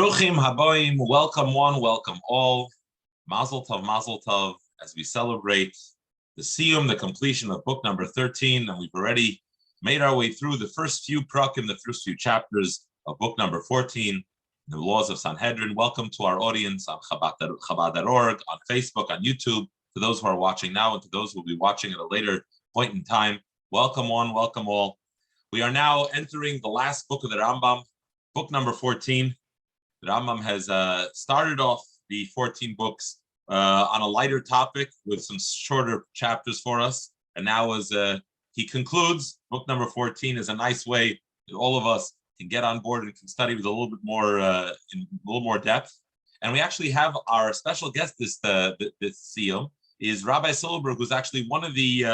Perokim haboim, welcome one, welcome all. Mazel tov, as we celebrate the Siyum, the completion of book number 13, and we've already made our way through the first few Perokim, the first few chapters of book number 14, the laws of Sanhedrin. Welcome to our audience on Chabad.org, on Facebook, on YouTube, to those who are watching now and to those who will be watching at a later point in time. Welcome one, welcome all. We are now entering the last book of the Rambam, book number 14. The Rambam has started off the 14 books on a lighter topic with some shorter chapters for us. And now as he concludes, book number 14 is a nice way that all of us can get on board and can study with a little bit more, in a little more depth. And we actually have our special guest this Siyum is Rabbi Silberberg, who's actually one of the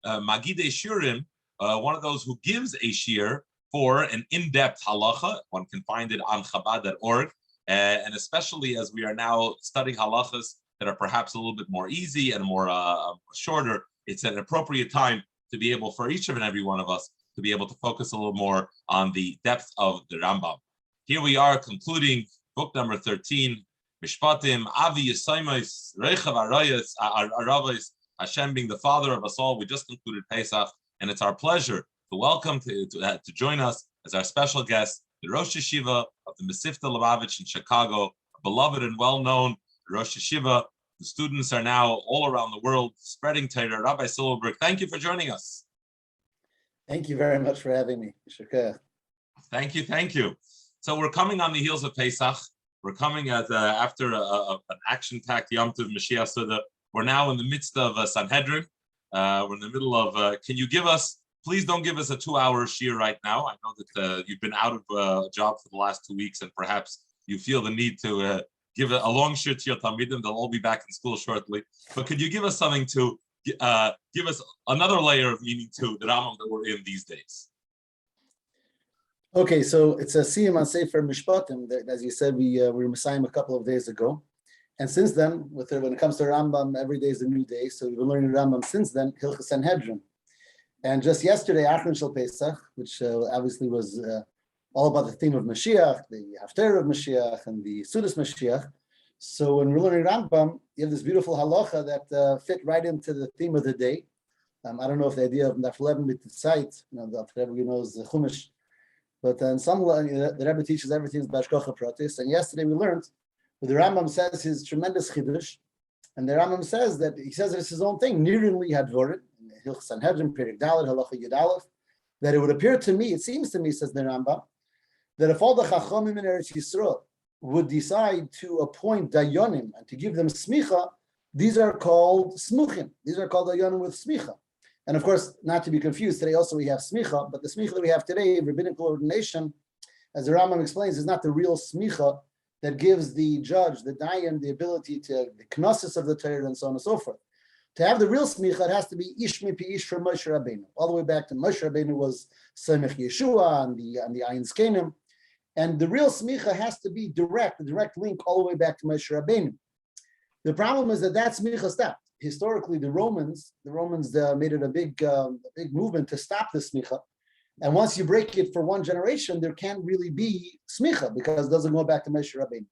Magidei Shiurim, one of those who gives a shiur for an in-depth halacha. One can find it on Chabad.org, and especially as we are now studying halachas that are perhaps a little bit more easy and more shorter, it's an appropriate time to be able, for each and every one of us, to be able to focus a little more on the depth of the Rambam. Here we are concluding book number 13, Mishpatim, Avi Yisaymis, Reichav Arayas, Aravais, Hashem being the father of us all. We just concluded Pesach, and it's our pleasure to welcome to join us as our special guest, the Rosh Yeshiva of the Mesivta Lubavitch in Chicago, a beloved and well-known Rosh Yeshiva. The students are now all around the world spreading Torah. Rabbi Silberberg, thank you for joining us. Thank you very much for having me. Thank you. So we're coming on the heels of Pesach. We're coming after an action-packed Yom Tov Mashiach Suda. We're now in the midst of Sanhedrin. We're in the middle of, please don't give us a 2-hour shiur right now. I know that you've been out of a job for the last 2 weeks, and perhaps you feel the need to give a long shiur to your Talmidim. They'll all be back in school shortly. But could you give us something to give us another layer of meaning to the Rambam that we're in these days? Okay, so it's a Siyum on Sefer Mishpatim. As you said, we were Messiah a couple of days ago. And since then, when it comes to Rambam, every day is a new day. So we've been learning Rambam since then, Hilchos Sanhedrin. And just yesterday, Achron Shel Pesach, which obviously was all about the theme of Mashiach, the Haftarah of Mashiach, and the Sudas Mashiach. So when we're learning Rambam, you have this beautiful halacha that fit right into the theme of the day. I don't know if the idea of Daf 11 with the site, the Rebbe knows the Chumash, but in some the Rebbe teaches everything is Bashkocha Pratis. And yesterday we learned where the Rambam says his tremendous chiddush, and the Rambam says that it's his own thing. Nirin li hadvorit, Hilchos Sanhedrin, Perek Dalet, Halacha Yud Aleph, that it would appear to me, it seems to me, says the Rambam, that if all the Chachamim in Eretz Yisrael would decide to appoint dayanim and to give them smicha, these are called smuchim. These are called dayanim with smicha. And of course, not to be confused, today also we have smicha, but the smicha that we have today, rabbinical ordination, as the Rambam explains, is not the real smicha that gives the judge, the dayan, the ability to the knossos of the Torah and so on and so forth. To have the real smicha, it has to be ish mi pi ish from Moshe Rabbeinu. All the way back to Moshe Rabbeinu was Samech Yeshua and the IYUN Skenim. And the real smicha has to be direct, a direct link all the way back to Moshe Rabbeinu. The problem is that smicha stopped. Historically, the Romans made it a big movement to stop the smicha. And once you break it for one generation, there can't really be smicha because it doesn't go back to Moshe Rabbeinu.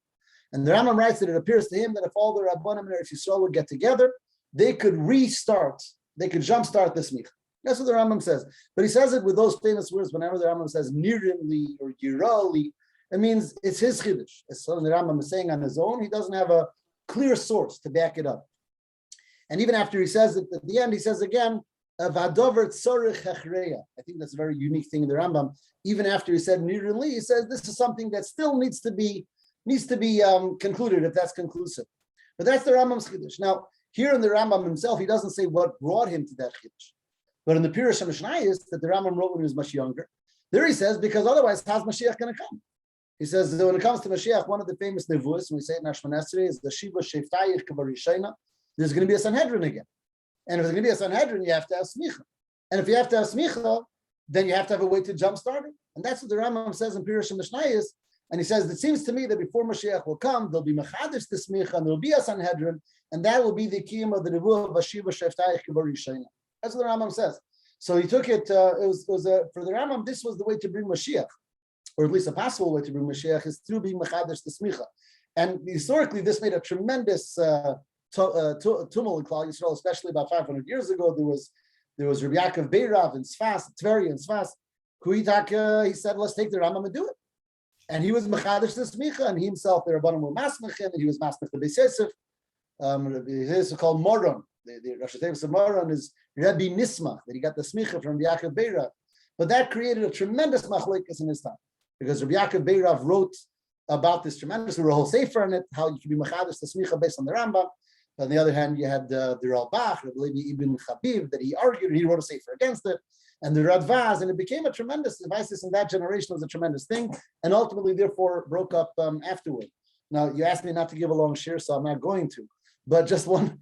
And the Rambam writes that it appears to him that if all the Rabbanim and Eretz Yisrael would get together, they could jumpstart the smicha. That's what the Rambam says. But he says it with those famous words. Whenever the Rambam says nirinli or yirali, it means it's his chiddush. It's something the Rambam is saying on his own. He doesn't have a clear source to back it up. And even after he says it, at the end, he says again, Vadover tzorich hechreya. I think that's a very unique thing in the Rambam. Even after he said nirinli, he says this is something that still needs to be concluded if that's conclusive. But that's the Rambam's chiddush. Now, here in the Rambam himself, he doesn't say what brought him to that chiddush. But in the Pirush HaMishnayos that the Rambam wrote when he was much younger, there he says, because otherwise, how's Mashiach going to come? He says that when it comes to Mashiach, one of the famous nevuos, when we say it in Ashman Esrei, is the Shiva Sheftayich Kavarishayna. There's going to be a Sanhedrin again. And if there's going to be a Sanhedrin, you have to have smicha. And if you have to have smicha, then you have to have a way to jumpstart it. And that's what the Rambam says in Pirush HaMishnayos. And he says, it seems to me that before Mashiach will come, there'll be Mechadish the smicha, and there'll be a Sanhedrin, and that will be the kiyum of the nevuah of Shiva Sheftayich Kavarishayna. That's what the Rambam says. So he took it, for the Rambam, this was the way to bring Mashiach. or at least a possible way to bring Mashiach, is through being Mechadash the Smicha. And historically, this made a tremendous tumult in Klal Yisrael, especially about 500 years ago. There was Rabbi Yaakov Beirav in Sfas, Tveri in Sfas, who he said, let's take the Rambam and do it. And he was Mechadash the Smicha, and he himself, the Rabbanim were Masmechin, and he was Masmech the Beis Yosef. This is called Moron. The Rosh Yeshiva of Moron is Rabbi Nismach, that he got the Smicha from Yaakov Beirav. But that created a tremendous machlekes in his time, because Rabbi Yaakov Beirav wrote about this tremendous, there were a whole sefer on it, how you can be Mechadash the Smicha based on the Rambam. On the other hand, you had the Ralbach, Rabbi Levi Ibn Chabib, that he argued, and he wrote a sefer against it, and the Radvaz, and it became a tremendous, devices in that generation was a tremendous thing, and ultimately, therefore, broke up afterward. Now, you asked me not to give a long share, so I'm not going to, but just one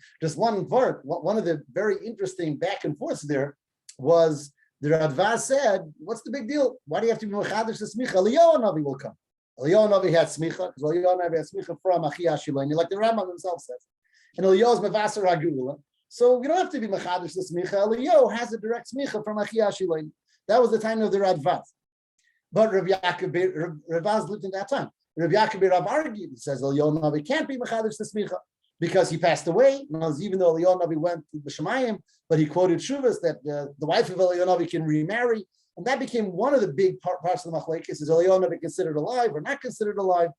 part, one of the very interesting back and forths there was the Radvaz said, what's the big deal? Why do you have to be Mechadash the Smicha? Eliyahu Navi will come. Eliyahu Navi had Smicha, because Eliyahu Navi had Smicha from Achi Ashiloni, like the Rambam himself says. And Eliyahu is Mevaser HaGeula. So you don't have to be Mechadash the Smicha. Eliyahu has a direct Smicha from Achi Ashiloni. That was the time of the Radvaz. But Radvaz lived in that time. Rabbi Yaakov Beirav argued, he says Eliyahu Navi can't be Mechadash the Smicha because he passed away. Even though Eliyahu Navi went to the Shemayim, but he quoted Shuvas that the wife of Eliyahu Navi can remarry. And that became one of the big parts of the machlekes, is Eliyahu Navi considered alive or not considered alive,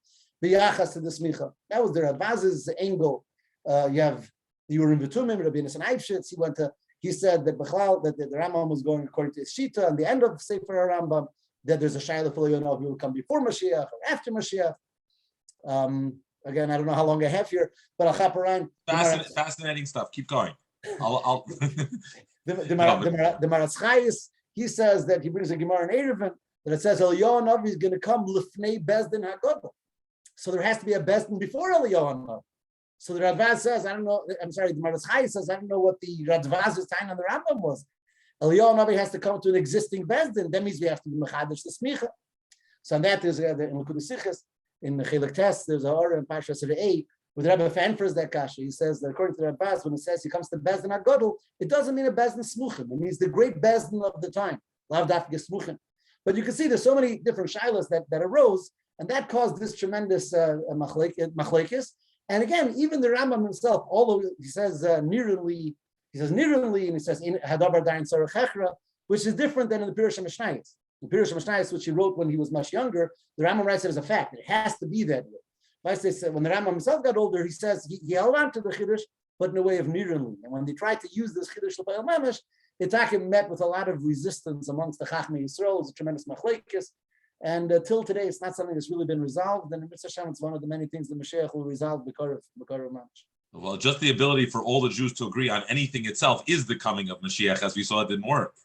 b'yachas to the smicha. That was the Radvaz's angle. You have the Urim V'Tumim, Rabbi Nosson Silberberg, he said that the Rambam was going according to his Shita, and the end of Sefer Rambam, that there's a Shaila for Eliyahu Navi who will come before Mashiach or after Mashiach. Again, I don't know how long I have here, but I'll hop around. Fascinating stuff. Keep going. I'll the Maratz Chayes, he says that he brings a Gemara in Erevin that it says Eliyahu Navi is going to come Lifnei Bezdin HaGodol. So there has to be a Bezdin before Eliyahu Navi. So the Radvaz says, the Maratz Chayes says, I don't know what the Radvaz's time on the Rambam was. Eliyahu Navi has to come to an existing Bezdin. That means we have to be Mechadash the Smicha. So on that, there's in Likud Sichos, in the Chilek Test, there's a Hora in Parshas Re'eh, with Rabbi Fanfers that kasha. He says that according to the Radvaz, when it says he comes to Bezdin HaGodol, it doesn't mean a Bezdin Smuchim. It means the great Bezdin of the time. Lav dafke Smuchim. But you can see there's so many different shilas that arose, and that caused this tremendous machlekes. And again, even the Rambam himself, although he says nirinli, and he says in Hadabar Dain Sarach Hechra, which is different than in the Perokim Mishnayos. The Perokim Mishnayos, which he wrote when he was much younger, the Rambam writes it as a fact. It has to be that way. When the Rambam himself got older, he says he held on to the Chiddush, but in a way of nirinli. And when they tried to use this Chiddush l'payil mamash, it met with a lot of resistance amongst the Chachmei Yisrael. It was a tremendous machlekes. And till today, it's not something that's really been resolved. And in Mitzvah Hashem, it's one of the many things the Mashiach will resolve because of mamash. Well, just the ability for all the Jews to agree on anything itself is the coming of Mashiach, as we saw it didn't work.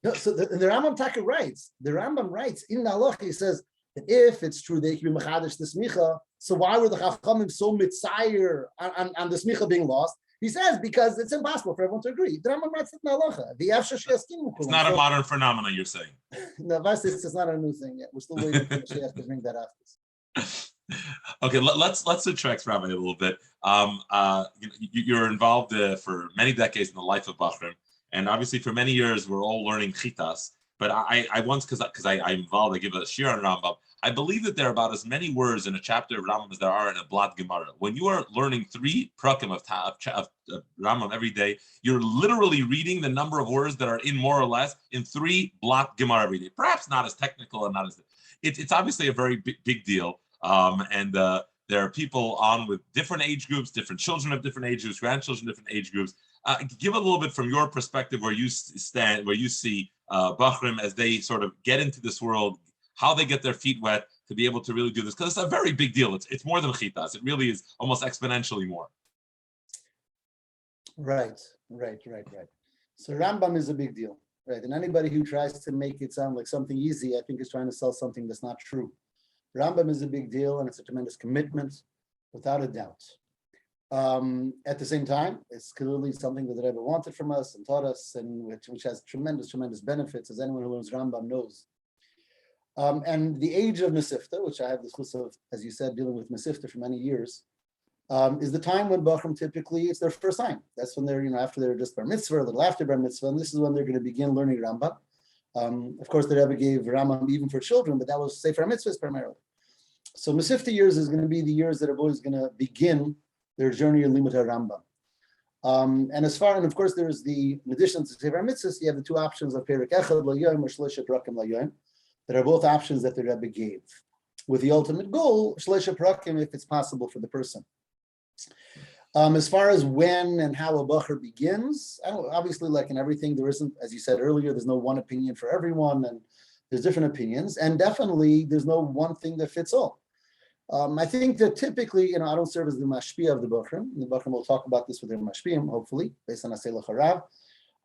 No, so the Rambam Taka writes, in the Halacha, he says that if it's true they can be Mechadash the Smicha, so why were the Chachamim so mitzayer on the Smicha being lost? He says because it's impossible for everyone to agree. The Rambam writes it in the Halacha. It's not a modern phenomenon, you're saying. No, it's not a new thing yet. We're still waiting for Mashiach to bring that after. Okay, let's subtract Rabbi a little bit. You're involved for many decades in the life of Bachrim, and obviously for many years we're all learning chitas. But I once, because I'm involved, I give a shiur on Rambam. I believe that there are about as many words in a chapter of Rambam as there are in a blot Gemara. When you are learning 3 Perokim of Rambam every day, you're literally reading the number of words that are in more or less in 3 blot Gemara every day. Perhaps not as technical and not as it's obviously a very big deal. And there are people on with different age groups, different children of different age groups, grandchildren of different age groups. Give a little bit from your perspective where you stand, where you see Bachrim as they sort of get into this world, how they get their feet wet to be able to really do this, because it's a very big deal. It's more than chitas. It really is almost exponentially more. Right. So Rambam is a big deal, right? And anybody who tries to make it sound like something easy, I think is trying to sell something that's not true. Rambam is a big deal, and it's a tremendous commitment, without a doubt. At the same time, it's clearly something that the Rebbe wanted from us and taught us, and which has tremendous benefits, as anyone who learns Rambam knows. And the age of mesivta, which I have the chus of, as you said, dealing with mesivta for many years, is the time when Bachrim typically, it's their first time. That's when they're, after they're just bar mitzvah, a little after bar mitzvah, and this is when they're going to begin learning Rambam. Of course, the Rebbe gave Rambam even for children, but that was Sefer Mitzvahs primarily. So mesivta years is going to be the years that a boy is going to begin their journey in Limud HaRambam. And of course, there's in addition to Sefer Mitzvahs, you have the two options of Perek Echad LaYoim or Shleisha Perokim LaYoim, that are both options that the Rebbe gave, with the ultimate goal, Shleisha Perokim, if it's possible for the person. As far as when and how a bacher begins, obviously, like in everything, there isn't, as you said earlier, there's no one opinion for everyone, and there's different opinions, and definitely there's no one thing that fits all. I think that typically, I don't serve as the mashpia of the bacher. The bacher will talk about this with their mashpiyim, hopefully, based on Asay L'Charav.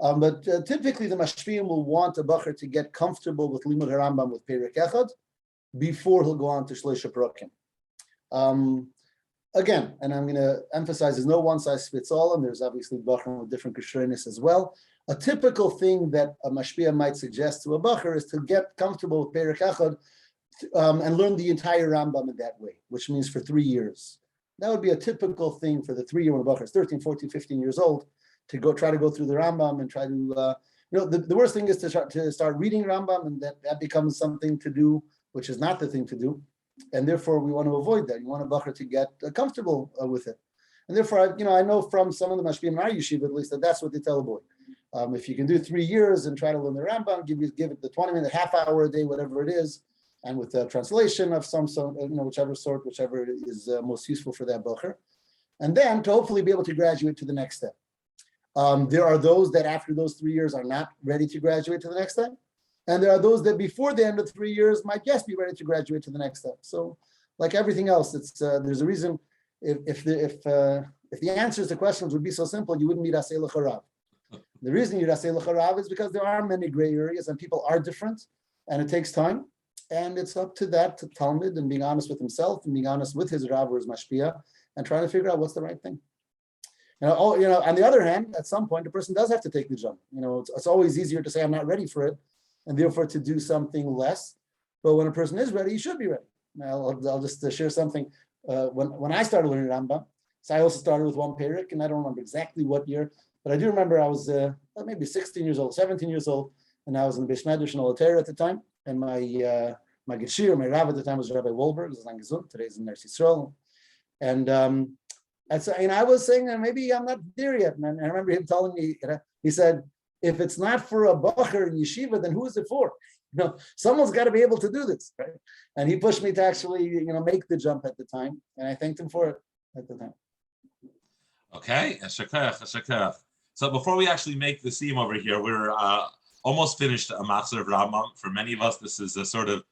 But typically, the mashpiyim will want a bacher to get comfortable with Limud HaRambam with Perek Echad before he'll go on to Shleisha Perokim. Again, and I'm going to emphasize, there's no one size fits all, and there's obviously bacher with different kashrenis as well. A typical thing that a mashpia might suggest to a bacher is to get comfortable with Perek Echad and learn the entire Rambam in that way, which means for 3 years. That would be a typical thing for the 3-year when a bacher is 13, 14, 15 years old, to try to go through the Rambam and try to, the worst thing is to start reading Rambam, and that becomes something to do, which is not the thing to do. And therefore, we want to avoid that. You want a bacher to get comfortable with it. And therefore, I know from some of the mashpiyim in our yeshiva, at least, that's what they tell a boy. If you can do 3 years and try to learn the Rambam, give it the 20-minute, half hour a day, whatever it is, and with a translation of some sort, whichever is most useful for that bacher, and then to hopefully be able to graduate to the next step. There are those that after those 3 years are not ready to graduate to the next step. And there are those that before the end of 3 years might just be ready to graduate to the next step. So, like everything else, there's a reason. If the answers to questions would be so simple, you wouldn't need Asay L'Charav. The reason you need Asay L'Charav is because there are many gray areas and people are different, and it takes time. And it's up to that Talmud and being honest with himself and being honest with his Rav or his Mashpia and trying to figure out what's the right thing. On the other hand, at some point, the person does have to take the jump. It's always easier to say I'm not ready for it, and therefore to do something less. But when a person is ready, he should be ready. I'll just share something. When I started learning Rambam, so I also started with one Perek, and I don't remember exactly what year, but I do remember I was maybe 16 years old, 17 years old, and I was in the Beis Medrash in Olater at the time, and my Geshiur, my Rav at the time was Rabbi Wolberg, today's in Eretz Yisrael, and I was saying maybe I'm not there yet, and I remember him telling me, he said, if it's not for a bacher in yeshiva, then who is it for? Someone's got to be able to do this, right? And he pushed me to actually, make the jump at the time, and I thanked him for it at the time. Okay, Eshakach. So before we actually make the Siyum over here, we're almost finished a Matzah of Rambam. For many of us, this is a sort of,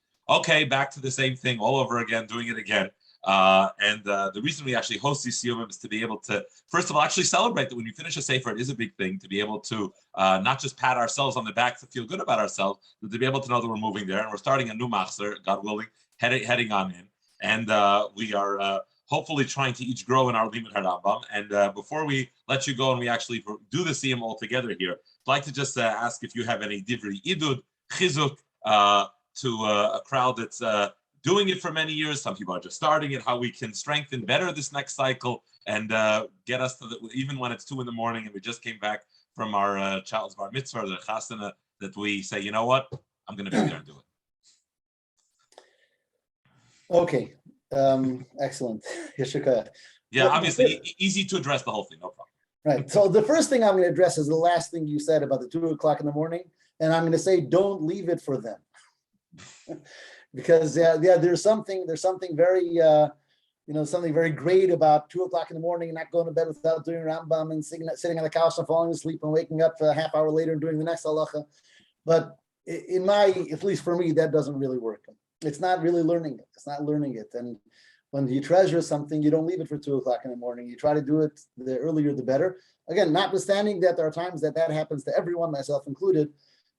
back to the same thing all over again, doing it again. And the reason we actually host these Siyumim is to be able to, first of all, actually celebrate that when you finish a Sefer, it is a big thing to be able to not just pat ourselves on the back to feel good about ourselves, but to be able to know that we're moving there. And we're starting a new Machzer, God willing, heading on in. And we are hopefully trying to each grow in our Limud HaRambam. And before we let you go and we actually do the Siyum all together here, I'd like to just ask if you have any Divrei Idud, Chizuk, to a crowd that's doing it for many years. Some people are just starting it, how we can strengthen better this next cycle and get us to even when it's 2 a.m. and we just came back from our child's bar mitzvah or the chasana, that we say, you know what, I'm going to be there and do it. Okay, excellent. Yeah, obviously easy to address the whole thing, no problem. Right, so the first thing I'm going to address is the last thing you said about the 2 o'clock in the morning, and I'm going to say, don't leave it for them. Because there's something very something very great about 2 o'clock in the morning and not going to bed without doing Rambam and sitting on the couch and falling asleep and waking up a half hour later and doing the next halacha. But at least for me, that doesn't really work. It's not really learning it. It's not learning it. And when you treasure something, you don't leave it for 2 o'clock in the morning. You try to do it the earlier, the better. Again, notwithstanding that there are times that happens to everyone, myself included.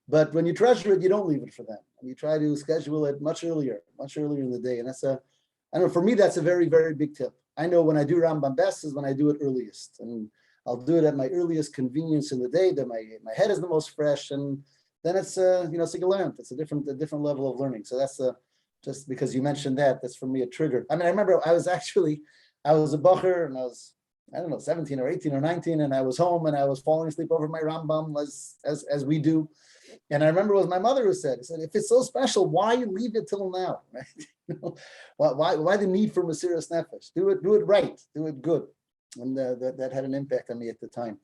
But when you treasure it, you don't leave it for them. You try to schedule it much earlier in the day. And for me, that's a very, very big tip. I know when I do Rambam best is when I do it earliest. And I'll do it at my earliest convenience in the day, that my head is the most fresh. And then it's, it's a different level of learning. So that's just because you mentioned that's for me a trigger. I remember I was a bacher and I was, 17 or 18 or 19, and I was home and I was falling asleep over my Rambam as we do. And I remember what my mother who said, if it's so special, why leave it till now? Right? Why the need for Mesiras Nefesh? Do it right, do it good. And that had an impact on me at the time.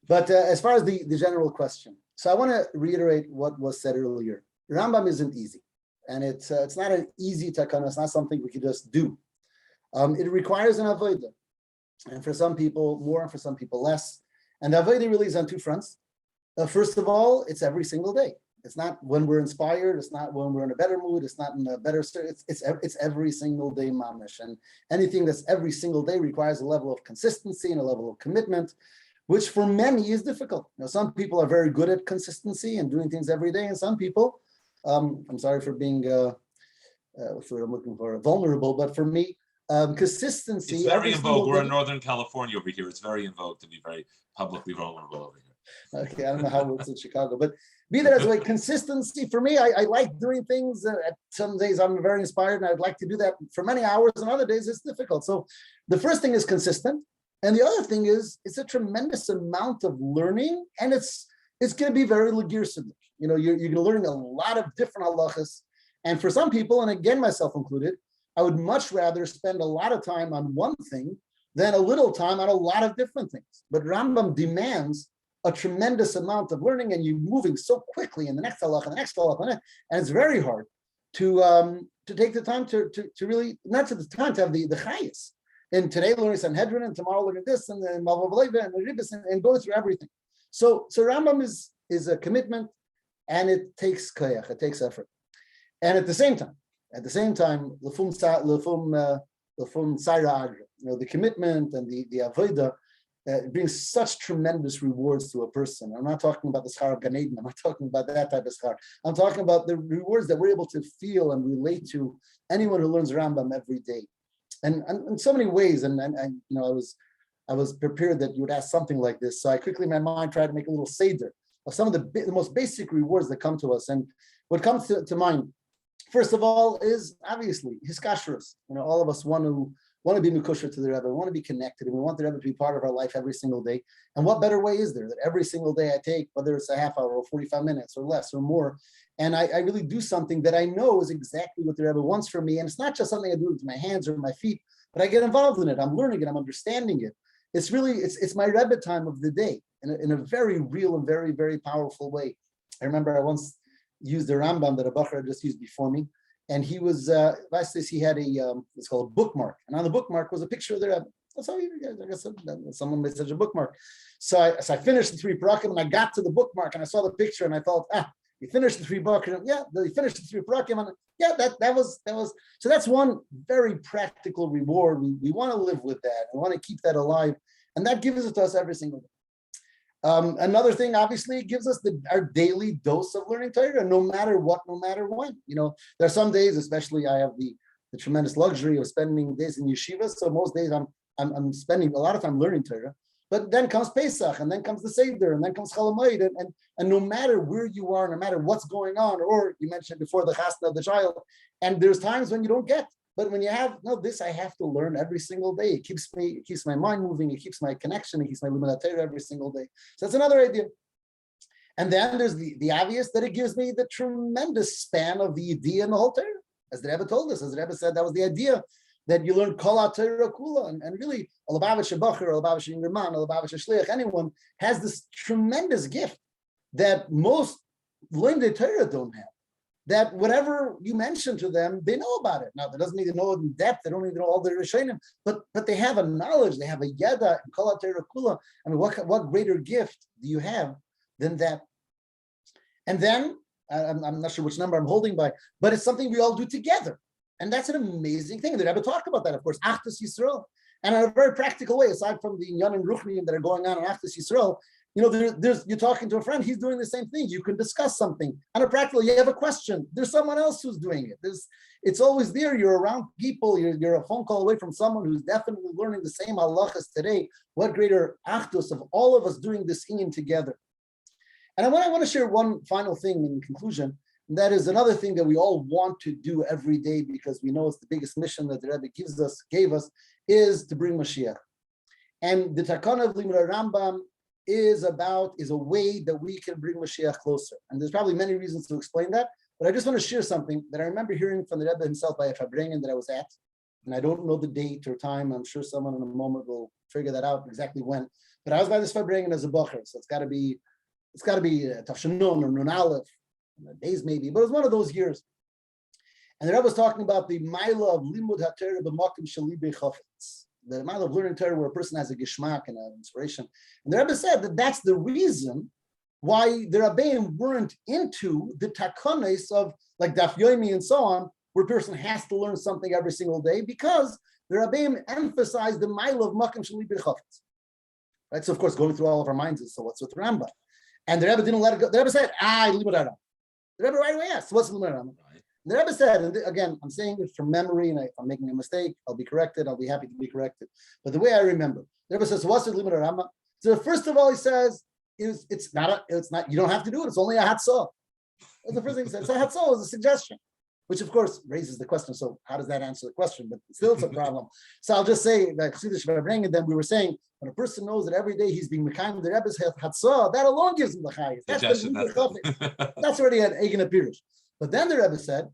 But as far as the general question, so I want to reiterate what was said earlier. Rambam isn't easy, and it's not an easy takana. It's not something we could just do. It requires an avodah, and for some people more, and for some people less. And the avodah really is on two fronts. First of all, it's every single day. It's not when we're inspired. It's not when we're in a better mood. It's not in a better state. It's every single day mamish, and anything that's every single day requires a level of consistency and a level of commitment, which for many is difficult. Some people are very good at consistency and doing things every day, and some people, I'm sorry for being, I'm looking for vulnerable, but for me, consistency. It's very in vogue. We're in Northern California over here. It's very in vogue to be very publicly vulnerable over here. Okay, I don't know how it works in Chicago, but be that as a way, consistency for me, I like doing things. Some days I'm very inspired and I'd like to do that for many hours, and other days it's difficult. So the first thing is consistent. And the other thing is, it's a tremendous amount of learning, and it's going to be very legirsidic. You're going to learn a lot of different halachas. And for some people, and again, myself included, I would much rather spend a lot of time on one thing than a little time on a lot of different things. But Rambam demands a tremendous amount of learning, and you're moving so quickly in the next halacha, and it's very hard to take the time to really, not to the time to have the chayas. And today learning Sanhedrin, and tomorrow learning this, and then and go through everything. So Rambam is a commitment, and it takes koyach, it takes effort. And at the same time, lefum tzayra agra, the commitment and the avodah brings such tremendous rewards to a person. I'm not talking about the schar of Gan Eden. I'm not talking about that type of schar. I'm talking about the rewards that we're able to feel and relate to anyone who learns Rambam every day. And in so many ways, and I was prepared that you would ask something like this. So I quickly, in my mind, tried to make a little seder of some of the most basic rewards that come to us. And what comes to mind, first of all, is obviously his kashrus. All of us want to be mikosher to the Rebbe. We want to be connected, and we want the Rebbe to be part of our life every single day. And what better way is there that every single day I take, whether it's a half hour or 45 minutes or less or more, and I really do something that I know is exactly what the Rebbe wants from me. And it's not just something I do with my hands or my feet, but I get involved in it. I'm learning it. I'm understanding it. It's really, it's my Rebbe time of the day in a very real and very, very powerful way. I remember I once used the Rambam that a Bachar just used before me. And he was, he had it's called a bookmark. And on the bookmark was a picture of the Rebbe. That's how I guess someone made such a bookmark. So I finished the 3 Perokim, and I got to the bookmark, and I saw the picture, and I thought, you finished the 3 Perokim. Yeah, you finished the 3 Perokim. And yeah, that was. So that's one very practical reward. We want to live with that. We want to keep that alive. And that gives it to us every single day. Another thing, obviously, it gives us our daily dose of learning Torah, no matter what, no matter when. There are some days, especially I have the tremendous luxury of spending days in yeshiva. So most days I'm spending a lot of time learning Torah. But then comes Pesach, and then comes the Seder, and then comes Chalamoid, and no matter where you are, no matter what's going on, or you mentioned before the chasna of the child, and there's times when you don't get. But when you have this, I have to learn every single day. It keeps my mind moving. It keeps my connection. It keeps my Limud HaTorah every single day. So that's another idea. And then there's the obvious that it gives me the tremendous span of the idea and the whole Torah, as the Rebbe told us. As the Rebbe said, that was the idea that you learn Kol HaTorah Kula, and really a Lubavitcher Bacher, a Lubavitcher Yingerman, a Lubavitcher Shliach, anyone has this tremendous gift that most Limud Torah don't have. That whatever you mention to them, they know about it. Now, that doesn't mean they know it in depth. They don't even know all the Rishonim, but they have a knowledge. They have a yada, Kol HaTorah Kula. I mean, what greater gift do you have than that? And then, I'm not sure which number I'm holding by, but it's something we all do together. And that's an amazing thing. The Rebbe talked about that, of course, Achdus Yisrael. And in a very practical way, aside from the IYUN and Ruchniim that are going on in Achdus Yisrael, you're talking to a friend, he's doing the same thing. You can discuss something. On a practical, you have a question. There's someone else who's doing it. It's always there. You're around people. You're a phone call away from someone who's definitely learning the same halachas today. What greater achdus of all of us doing this inyan together. And I want to share one final thing in conclusion. And that is another thing that we all want to do every day, because we know it's the biggest mission that the Rebbe gave us, is to bring Mashiach. And the takana of Limud Rambam is a way that we can bring Mashiach closer. And there's probably many reasons to explain that, but I just want to share something that I remember hearing from the Rebbe himself by a Farbrengen that I was at, and I don't know the date or time. I'm sure someone in a moment will figure that out exactly when. But I was by this Farbrengen as a Bocher, so it's got to be Tafshanun or Nun Aleph, days maybe, but it was one of those years. And the Rebbe was talking about the Maila of Limud HaTorah b'makom sheli b'chafetz, the Maila of learning Torah where a person has a geschmack and an inspiration. And the Rebbe said that that's the reason why the Rabbeim weren't into the takonis of like Daf Yomi and so on, where a person has to learn something every single day, because the Rabbeim emphasized the Maila of makom sheli b'chafetz. Right. So of course, going through all of our minds is, so what's with Rambam? And the Rebbe didn't let it go. The Rebbe said, Limud HaRambam. The Rebbe right away asked, what's Limud HaRambam? The Rebbe said, and again, I'm saying it from memory, and if I'm making a mistake, I'll be corrected. I'll be happy to be corrected. But the way I remember, the Rebbe says, so what's the Limud HaRambam? So first of all, he says, it's not, you don't have to do it. It's only a hatzah. That's the first thing he said. So hatzah is a suggestion, which of course raises the question. So how does that answer the question? But still, it's a problem. So I'll just say that Chassidim Shvarbreng, then we were saying, when a person knows that every day he's being mekayim the Rebbe's hatzah, that alone gives him the chayis. That's already an eigen appearance. But then the Rebbe said,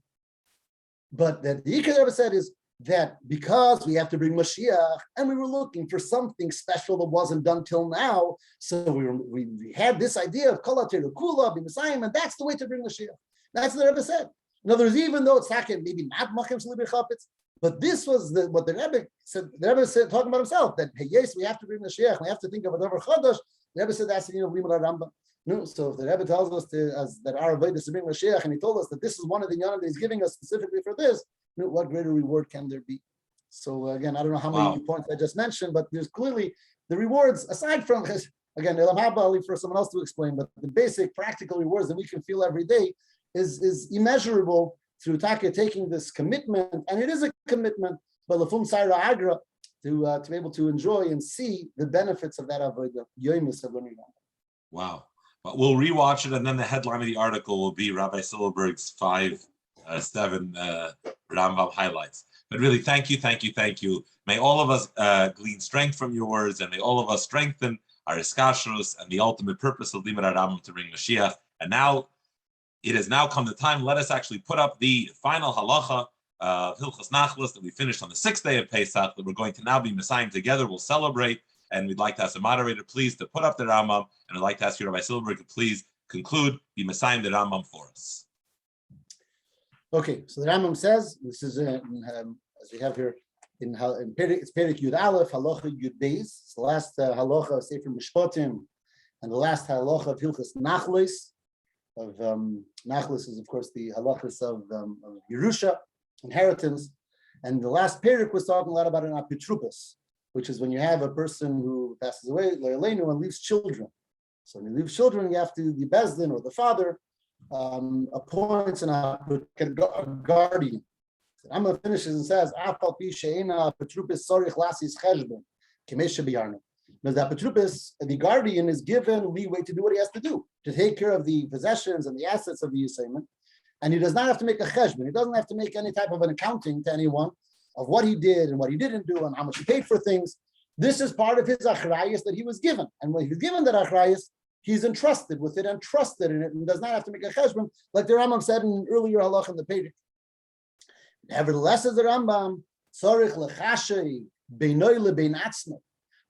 but that the Ikar Rebbe said is that because we have to bring Mashiach, and we were looking for something special that wasn't done till now, so we had this idea of Kol HaTorah Kula b'Mesayim, and that's the way to bring Mashiach. That's what the Rebbe said. In other words, even though it's maybe not Machem Sheli B'Chafetz, but this was what the Rebbe said. The Rebbe said, talking about himself, that hey, yes, we have to bring Mashiach, we have to think of a Davar Chadash. The Rebbe said that's the Limud HaRambam. No, so if the Rebbe tells us that our avodah is to bring Mashiach, and he told us that this is one of the Yonim that he's giving us specifically for this, what greater reward can there be? So again, I don't know how many points I just mentioned, but there's clearly the rewards, aside from, again, Elam Haba, I'll leave for someone else to explain, but the basic practical rewards that we can feel every day is immeasurable through taking this commitment, and it is a commitment, but Lafum Saira Agra, to be able to enjoy and see the benefits of that avodah, Yomis of learning. Wow. But we'll rewatch it, and then the headline of the article will be Rabbi Silberberg's 7 Rambam highlights. But really, thank you. May all of us glean strength from your words, and may all of us strengthen our iskashrus and the ultimate purpose of Limud HaRambam to bring Mashiach. And now, it has now come the time. Let us actually put up the final halacha of Hilchos Nachlas that we finished on the 6th day of Pesach, that we're going to now be Messiahing together. We'll celebrate. And we'd like to ask the moderator, please, to put up the Rambam, and I'd like to ask you, Rabbi Silberberg, to please conclude the Messiah the Rambam for us. Okay, so the Rambam says, this is as we have here in it's Perik Yud Aleph, Halacha Yud Beis. It's the last halacha of Sefer Mishpatim, and the last halacha of Hilchos Nachlas. Nachlas is, of course, the halachas of Yerusha, inheritance. And the last Perik was talking a lot about an apitrupas, which is when you have a person who passes away, and leaves children. So when you leave children, you have to, the Bezdin or the father appoints a guardian. So Rambam finishes and says, because the apotropos, the guardian, is given leeway to do what he has to do, to take care of the possessions and the assets of the Yisayman. And he does not have to make a cheshbon. He doesn't have to make any type of an accounting to anyone of what he did and what he didn't do and how much he paid for things. This is part of his achrayus that he was given. And when he's given that achrayus, he's entrusted with it and trusted in it and does not have to make a cheshbon, like the Rambam said in earlier halach in the Perokim. Nevertheless, as the Rambam, tzorich lechashay beinoi lebein atzmo.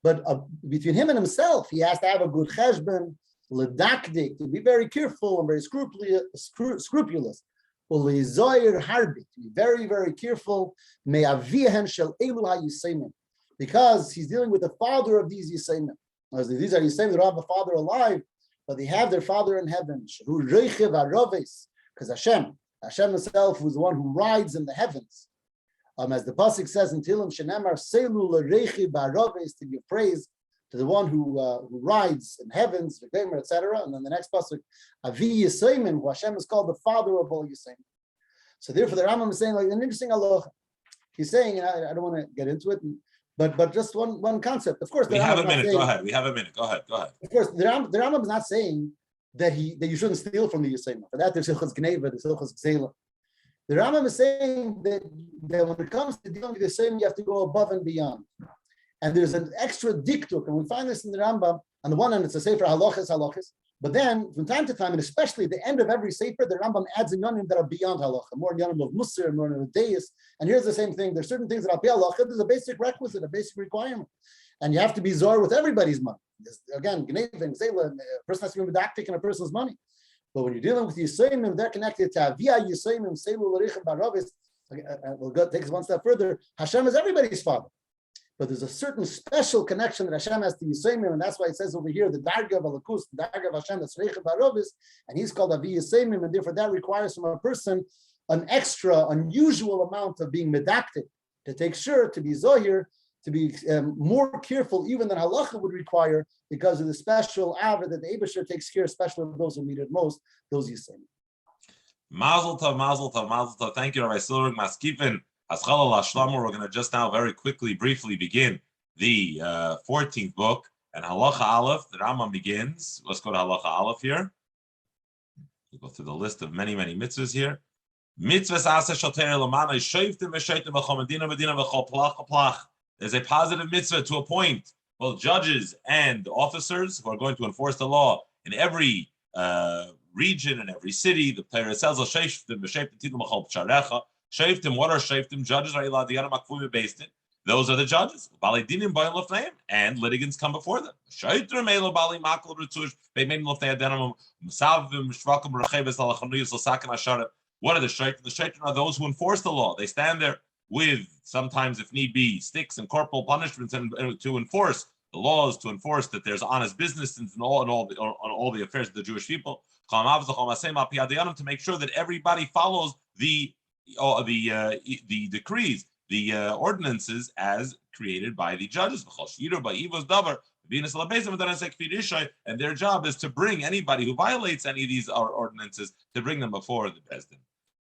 But between him and himself, he has to have a good cheshbon, ledakdik, to be very careful and very scrupulous. Uleizoyer harbi, to be very, very careful. Me'avihen shel elu ha'yisayim, because he's dealing with the father of these yisayim. These are yisayim that don't have a father alive, but they have their father in heaven. Who reichiv haroves, because Hashem himself was the one who rides in the heavens. As the pasuk says in Tehillim, Shenemar Seilu l'reichiv haroves, to give praise to the one who rides in heavens, etc. And then the next pasuk, Avi Yisayim, who Hashem is called the father of all Yisayim. So therefore, the Rambam is saying like an interesting halacha. He's saying, and I don't want to get into it, but just one concept. Of course, we have a minute. Go ahead. We have a minute. Go ahead. Of course, the Rambam is not saying that you shouldn't steal from the Yisayim. For that, there's Hilchos Gneva, there's Hilchos Gzela. The Rambam is saying that when it comes to dealing with the Yisayim, you have to go above and beyond. And there's an extra diktuk, and we find this in the Rambam, On the one hand, it's a sefer halachas, but then from time to time, and especially at the end of every sefer, the Rambam adds in yonim that are beyond halacha, more yonim of musar, more yonim of deis. And here's the same thing: there's certain things that are beyond halacha. There's a basic requisite, a basic requirement, and you have to be zor with everybody's money. Again, gnevin, zela, a person has to be medactic in a person's money. But when you're dealing with Yisayimim, they're connected to Avia Yisayimim, Selu L'Richem Baravis. We'll take us one step further. Hashem is everybody's father. But there's a certain special connection that Hashem has to Yisayimim, and that's why it says over here, the Darga of Alakus, the Darga of Hashem, that's Rechem Baravis, and he's called Avi Yisayimim, and therefore that requires from a person an extra, unusual amount of being medactic, to take sure, to be Zohir, to be more careful even than halacha would require, because of the special avod that the Eibusher takes care, especially of those who need it most, those you say. Mazel tov, mazel tov, mazel tov. Thank you, Rabbi Silberberg. Maskifin, Haschala Lashlamur. We're going to just now very quickly, briefly begin the 14th book, and Halacha Aleph, the Rambam begins. Let's go to Halacha Aleph here. We'll go through the list of many, many mitzvahs here. Mitzvahs asa shoter lamana shayftim v'shaytim v'chol medina medina v'chol plach plach. There's a positive mitzvah to appoint both judges and officers who are going to enforce the law in every region and every city. The Torah says, "Shayftim v'shaytim v'chol psharecha." Shayftim, what are shayftim? Judges are allowed to makfumi based in. Those are the judges. Bali dinim b'ayim lefneim, and litigants come before them. Shaytrim elo bali makol retush be'meim lefnei adenam musavim shvakim recheves alachanuyus l'sakin asharim. What are the shaytrim? The shaytrim are those who enforce the law. They stand there with, sometimes if need be, sticks and corporal punishments, and to enforce the laws, to enforce that there's honest business in all the affairs of the Jewish people. To make sure that everybody follows the decrees, the ordinances as created by the judges. And their job is to bring anybody who violates any of these ordinances, to bring them before the Bezdin.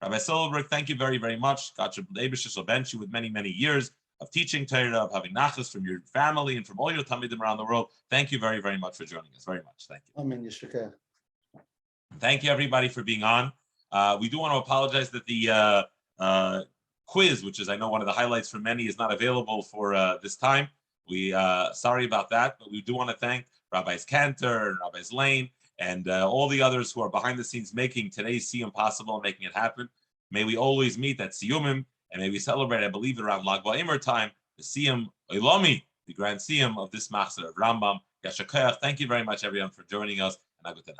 Rabbi Silberberg, thank you very, very much. God should bench you with many, many years of teaching Torah, of having nachas from your family and from all your talmidim around the world. Thank you very, very much for joining us. Very much. Thank you. Amen. Yeshukah. Thank you, everybody, for being on. We do want to apologize that the quiz, which is, I know, one of the highlights for many, is not available for this time. We sorry about that, but we do want to thank Rabbis Cantor and Rabbis Lane and all the others who are behind the scenes making today's Siyum possible and making it happen. May we always meet at Siyumim, and may we celebrate, I believe, around Lag BaOmer time, the Siyum Oilami, the grand Siyum of this Machzor of Rambam. Yashakayach. Thank you very much, everyone, for joining us, and a good night.